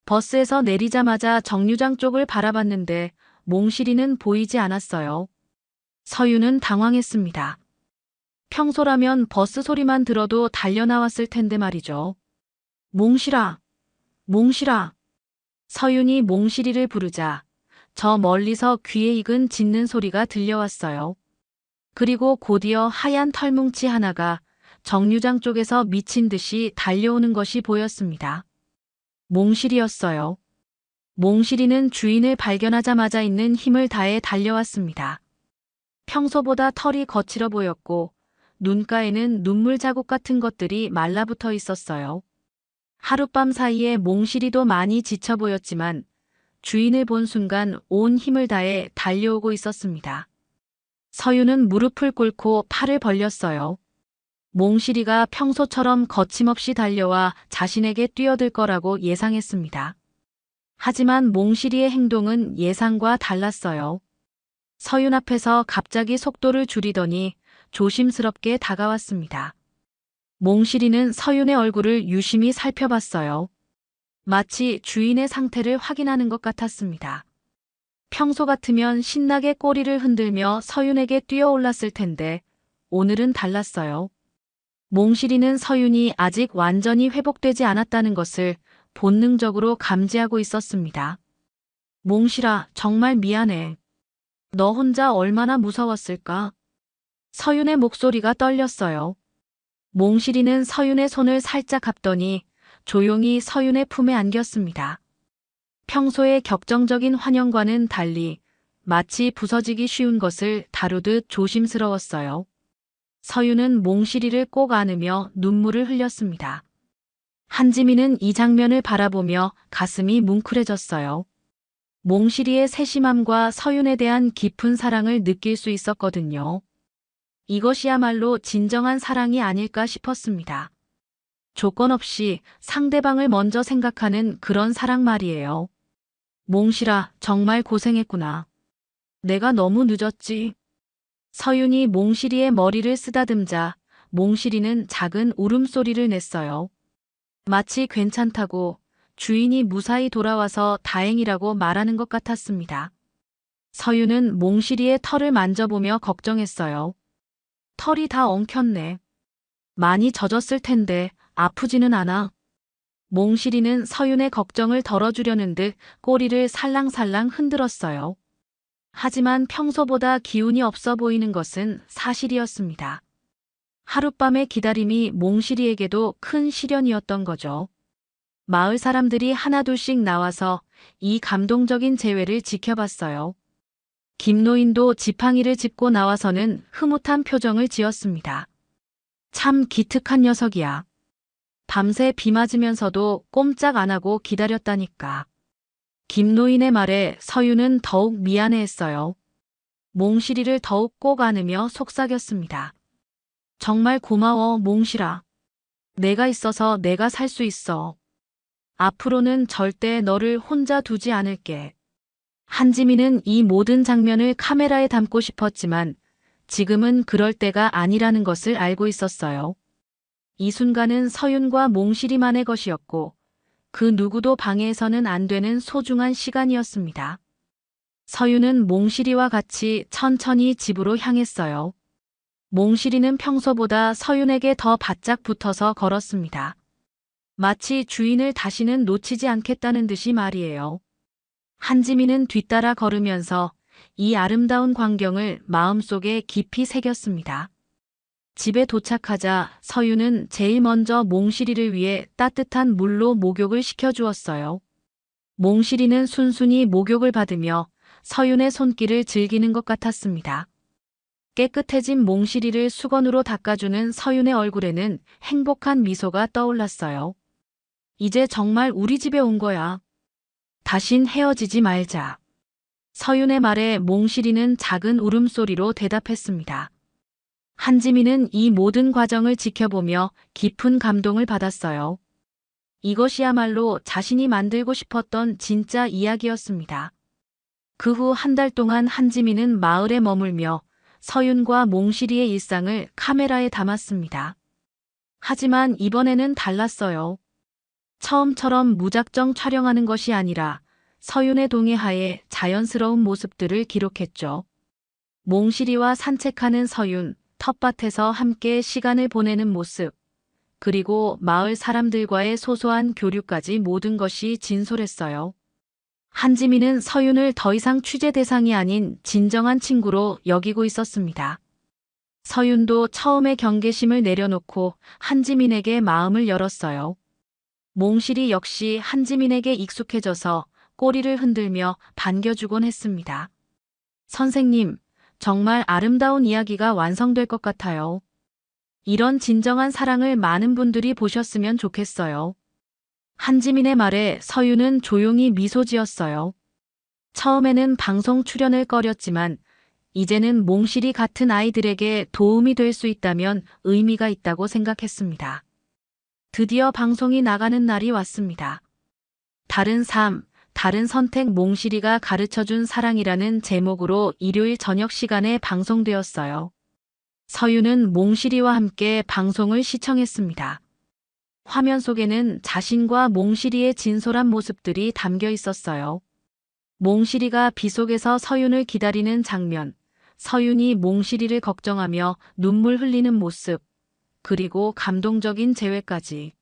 버스에서 내리자마자 정류장 쪽을 바라봤는데 몽실이는 보이지 않았어요. 서윤은 당황했습니다. 평소라면 버스 소리만 들어도 달려나왔을 텐데 말이죠. 몽실아, 몽실아. 서윤이 몽실이를 부르자 저 멀리서 귀에 익은 짖는 소리가 들려왔어요. 그리고 곧이어 하얀 털뭉치 하나가 정류장 쪽에서 미친 듯이 달려오는 것이 보였습니다. 몽실이였어요. 몽실이는 주인을 발견하자마자 있는 힘을 다해 달려왔습니다. 평소보다 털이 거칠어 보였고 눈가에는 눈물 자국 같은 것들이 말라붙어 있었어요. 하룻밤 사이에 몽실이도 많이 지쳐 보였지만 주인을 본 순간 온 힘을 다해 달려오고 있었습니다. 서윤은 무릎을 꿇고 팔을 벌렸어요. 몽실이가 평소처럼 거침없이 달려와 자신에게 뛰어들 거라고 예상했습니다. 하지만 몽실이의 행동은 예상과 달랐어요. 서윤 앞에서 갑자기 속도를 줄이더니 조심스럽게 다가왔습니다. 몽실이는 서윤의 얼굴을 유심히 살펴봤어요. 마치 주인의 상태를 확인하는 것 같았습니다. 평소 같으면 신나게 꼬리를 흔들며 서윤에게 뛰어올랐을 텐데 오늘은 달랐어요. 몽실이는 서윤이 아직 완전히 회복되지 않았다는 것을 본능적으로 감지하고 있었습니다. 몽실아, 정말 미안해. 너 혼자 얼마나 무서웠을까? 서윤의 목소리가 떨렸어요. 몽실이는 서윤의 손을 살짝 잡더니 조용히 서윤의 품에 안겼습니다. 평소의 격정적인 환영과는 달리 마치 부서지기 쉬운 것을 다루듯 조심스러웠어요. 서윤은 몽실이를 꼭 안으며 눈물을 흘렸습니다. 한지민은 이 장면을 바라보며 가슴이 뭉클해졌어요. 몽실이의 세심함과 서윤에 대한 깊은 사랑을 느낄 수 있었거든요. 이것이야말로 진정한 사랑이 아닐까 싶었습니다. 조건 없이 상대방을 먼저 생각하는 그런 사랑 말이에요. 몽실아, 정말 고생했구나. 내가 너무 늦었지. 서윤이 몽실이의 머리를 쓰다듬자 몽실이는 작은 울음소리를 냈어요. 마치 괜찮다고 주인이 무사히 돌아와서 다행이라고 말하는 것 같았습니다. 서윤은 몽실이의 털을 만져보며 걱정했어요. 털이 다 엉켰네. 많이 젖었을 텐데 아프지는 않아. 몽실이는 서윤의 걱정을 덜어주려는 듯 꼬리를 살랑살랑 흔들었어요. 하지만 평소보다 기운이 없어 보이는 것은 사실이었습니다. 하룻밤의 기다림이 몽실이에게도 큰 시련이었던 거죠. 마을 사람들이 하나둘씩 나와서 이 감동적인 재회를 지켜봤어요. 김노인도 지팡이를 짚고 나와서는 흐뭇한 표정을 지었습니다. 참 기특한 녀석이야. 밤새 비 맞으면서도 꼼짝 안 하고 기다렸다니까. 김노인의 말에 서윤은 더욱 미안해했어요. 몽실이를 더욱 꼭 안으며 속삭였습니다. 정말 고마워, 몽실아. 내가 있어서 내가 살 수 있어. 앞으로는 절대 너를 혼자 두지 않을게. 한지민은 이 모든 장면을 카메라에 담고 싶었지만 지금은 그럴 때가 아니라는 것을 알고 있었어요. 이 순간은 서윤과 몽실이만의 것이었고 그 누구도 방해해서는 안 되는 소중한 시간이었습니다. 서윤은 몽실이와 같이 천천히 집으로 향했어요. 몽실이는 평소보다 서윤에게 더 바짝 붙어서 걸었습니다. 마치 주인을 다시는 놓치지 않겠다는 듯이 말이에요. 한지민은 뒤따라 걸으면서 이 아름다운 광경을 마음속에 깊이 새겼습니다. 집에 도착하자 서윤은 제일 먼저 몽실이를 위해 따뜻한 물로 목욕을 시켜주었어요. 몽실이는 순순히 목욕을 받으며 서윤의 손길을 즐기는 것 같았습니다. 깨끗해진 몽실이를 수건으로 닦아주는 서윤의 얼굴에는 행복한 미소가 떠올랐어요. 이제 정말 우리 집에 온 거야. 다신 헤어지지 말자. 서윤의 말에 몽실이는 작은 울음소리로 대답했습니다. 한지민은 이 모든 과정을 지켜보며 깊은 감동을 받았어요. 이것이야말로 자신이 만들고 싶었던 진짜 이야기였습니다. 그 후 한 달 동안 한지민은 마을에 머물며 서윤과 몽실이의 일상을 카메라에 담았습니다. 하지만 이번에는 달랐어요. 처음처럼 무작정 촬영하는 것이 아니라 서윤의 동의하에 자연스러운 모습들을 기록했죠. 몽실이와 산책하는 서윤, 텃밭에서 함께 시간을 보내는 모습, 그리고 마을 사람들과의 소소한 교류까지 모든 것이 진솔했어요. 한지민은 서윤을 더 이상 취재 대상이 아닌 진정한 친구로 여기고 있었습니다. 서윤도 처음에 경계심을 내려놓고 한지민에게 마음을 열었어요. 몽실이 역시 한지민에게 익숙해져서 꼬리를 흔들며 반겨주곤 했습니다. 선생님, 정말 아름다운 이야기가 완성될 것 같아요. 이런 진정한 사랑을 많은 분들이 보셨으면 좋겠어요. 한지민의 말에 서윤은 조용히 미소 지었어요. 처음에는 방송 출연을 꺼렸지만 이제는 몽실이 같은 아이들에게 도움이 될 수 있다면 의미가 있다고 생각했습니다. 드디어 방송이 나가는 날이 왔습니다. 다른 삶, 다른 선택 몽실이가 가르쳐준 사랑이라는 제목으로 일요일 저녁 시간에 방송되었어요. 서윤은 몽실이와 함께 방송을 시청했습니다. 화면 속에는 자신과 몽실이의 진솔한 모습들이 담겨 있었어요. 몽실이가 비 속에서 서윤을 기다리는 장면, 서윤이 몽실이를 걱정하며 눈물 흘리는 모습, 그리고 감동적인 재회까지.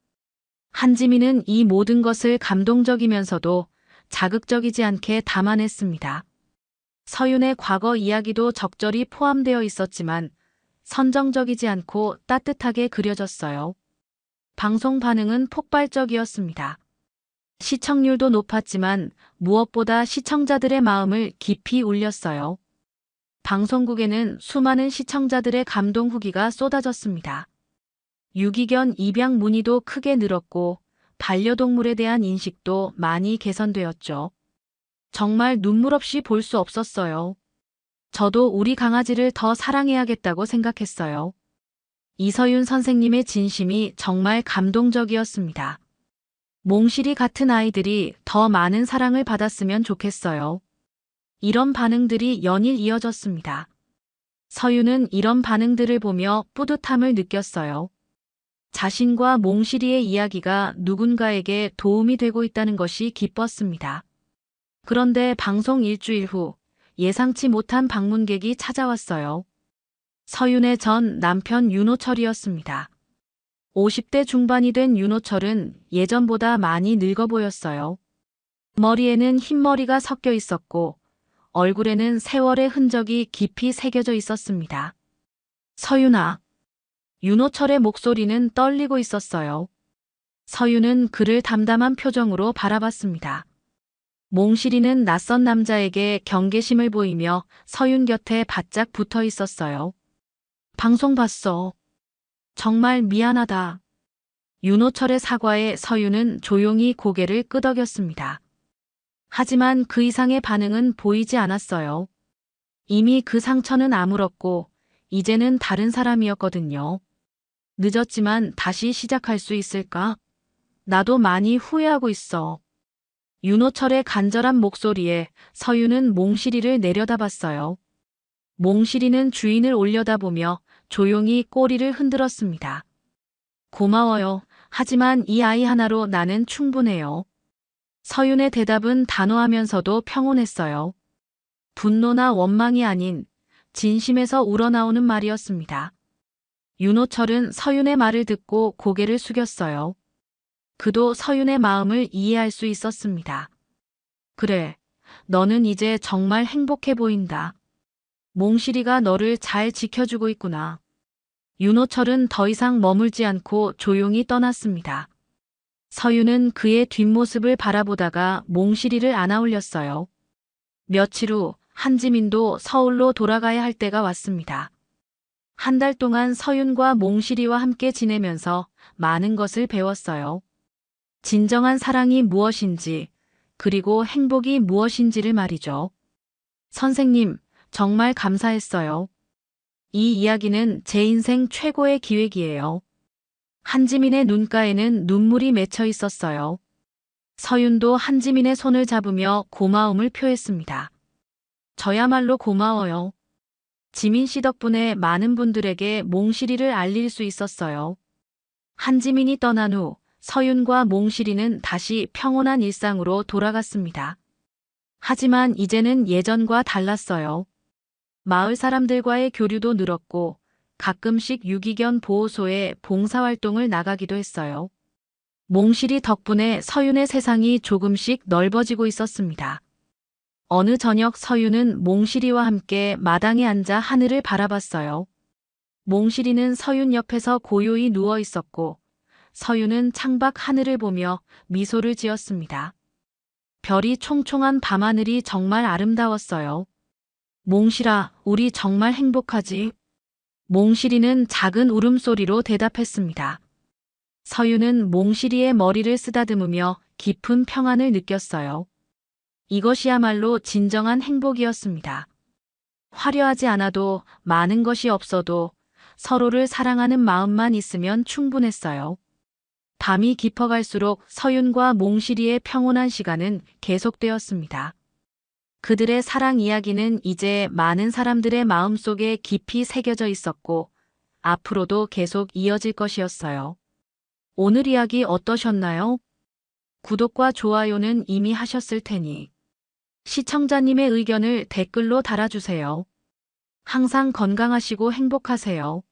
한지민은 이 모든 것을 감동적이면서도 자극적이지 않게 담아냈습니다. 서윤의 과거 이야기도 적절히 포함되어 있었지만 선정적이지 않고 따뜻하게 그려졌어요. 방송 반응은 폭발적이었습니다. 시청률도 높았지만 무엇보다 시청자들의 마음을 깊이 울렸어요. 방송국에는 수많은 시청자들의 감동 후기가 쏟아졌습니다. 유기견 입양 문의도 크게 늘었고 반려동물에 대한 인식도 많이 개선되었죠. 정말 눈물 없이 볼 수 없었어요. 저도 우리 강아지를 더 사랑해야겠다고 생각했어요. 이서윤 선생님의 진심이 정말 감동적이었습니다. 몽실이 같은 아이들이 더 많은 사랑을 받았으면 좋겠어요. 이런 반응들이 연일 이어졌습니다. 서윤은 이런 반응들을 보며 뿌듯함을 느꼈어요. 자신과 몽실이의 이야기가 누군가에게 도움이 되고 있다는 것이 기뻤습니다. 그런데 방송 일주일 후 예상치 못한 방문객이 찾아왔어요. 서윤의 전 남편 윤호철이었습니다. 50대 중반이 된 윤호철은 예전보다 많이 늙어 보였어요. 머리에는 흰머리가 섞여 있었고 얼굴에는 세월의 흔적이 깊이 새겨져 있었습니다. 서윤아. 윤호철의 목소리는 떨리고 있었어요. 서윤은 그를 담담한 표정으로 바라봤습니다. 몽실이는 낯선 남자에게 경계심을 보이며 서윤 곁에 바짝 붙어 있었어요. 방송 봤어. 정말 미안하다. 윤호철의 사과에 서윤은 조용히 고개를 끄덕였습니다. 하지만 그 이상의 반응은 보이지 않았어요. 이미 그 상처는 아물었고 이제는 다른 사람이었거든요. 늦었지만 다시 시작할 수 있을까? 나도 많이 후회하고 있어. 윤호철의 간절한 목소리에 서윤은 몽실이를 내려다봤어요. 몽실이는 주인을 올려다보며 조용히 꼬리를 흔들었습니다. 고마워요. 하지만 이 아이 하나로 나는 충분해요. 서윤의 대답은 단호하면서도 평온했어요. 분노나 원망이 아닌 진심에서 우러나오는 말이었습니다. 윤호철은 서윤의 말을 듣고 고개를 숙였어요. 그도 서윤의 마음을 이해할 수 있었습니다. 그래, 너는 이제 정말 행복해 보인다. 몽실이가 너를 잘 지켜주고 있구나. 윤호철은 더 이상 머물지 않고 조용히 떠났습니다. 서윤은 그의 뒷모습을 바라보다가 몽실이를 안아올렸어요. 며칠 후 한지민도 서울로 돌아가야 할 때가 왔습니다. 한 달 동안 서윤과 몽실이와 함께 지내면서 많은 것을 배웠어요. 진정한 사랑이 무엇인지, 그리고 행복이 무엇인지를 말이죠. 선생님, 정말 감사했어요. 이 이야기는 제 인생 최고의 기획이에요. 한지민의 눈가에는 눈물이 맺혀 있었어요. 서윤도 한지민의 손을 잡으며 고마움을 표했습니다. 저야말로 고마워요. 지민 씨 덕분에 많은 분들에게 몽실이를 알릴 수 있었어요. 한지민이 떠난 후 서윤과 몽실이는 다시 평온한 일상으로 돌아갔습니다. 하지만 이제는 예전과 달랐어요. 마을 사람들과의 교류도 늘었고 가끔씩 유기견 보호소에 봉사활동을 나가기도 했어요. 몽실이 덕분에 서윤의 세상이 조금씩 넓어지고 있었습니다. 어느 저녁 서윤은 몽실이와 함께 마당에 앉아 하늘을 바라봤어요. 몽실이는 서윤 옆에서 고요히 누워 있었고 서윤은 창밖 하늘을 보며 미소를 지었습니다. 별이 총총한 밤하늘이 정말 아름다웠어요. 몽실아, 우리 정말 행복하지? 몽실이는 작은 울음소리로 대답했습니다. 서윤은 몽실이의 머리를 쓰다듬으며 깊은 평안을 느꼈어요. 이것이야말로 진정한 행복이었습니다. 화려하지 않아도 많은 것이 없어도 서로를 사랑하는 마음만 있으면 충분했어요. 밤이 깊어갈수록 서윤과 몽실이의 평온한 시간은 계속되었습니다. 그들의 사랑 이야기는 이제 많은 사람들의 마음속에 깊이 새겨져 있었고 앞으로도 계속 이어질 것이었어요. 오늘 이야기 어떠셨나요? 구독과 좋아요는 이미 하셨을 테니 시청자님의 의견을 댓글로 달아주세요. 항상 건강하시고 행복하세요.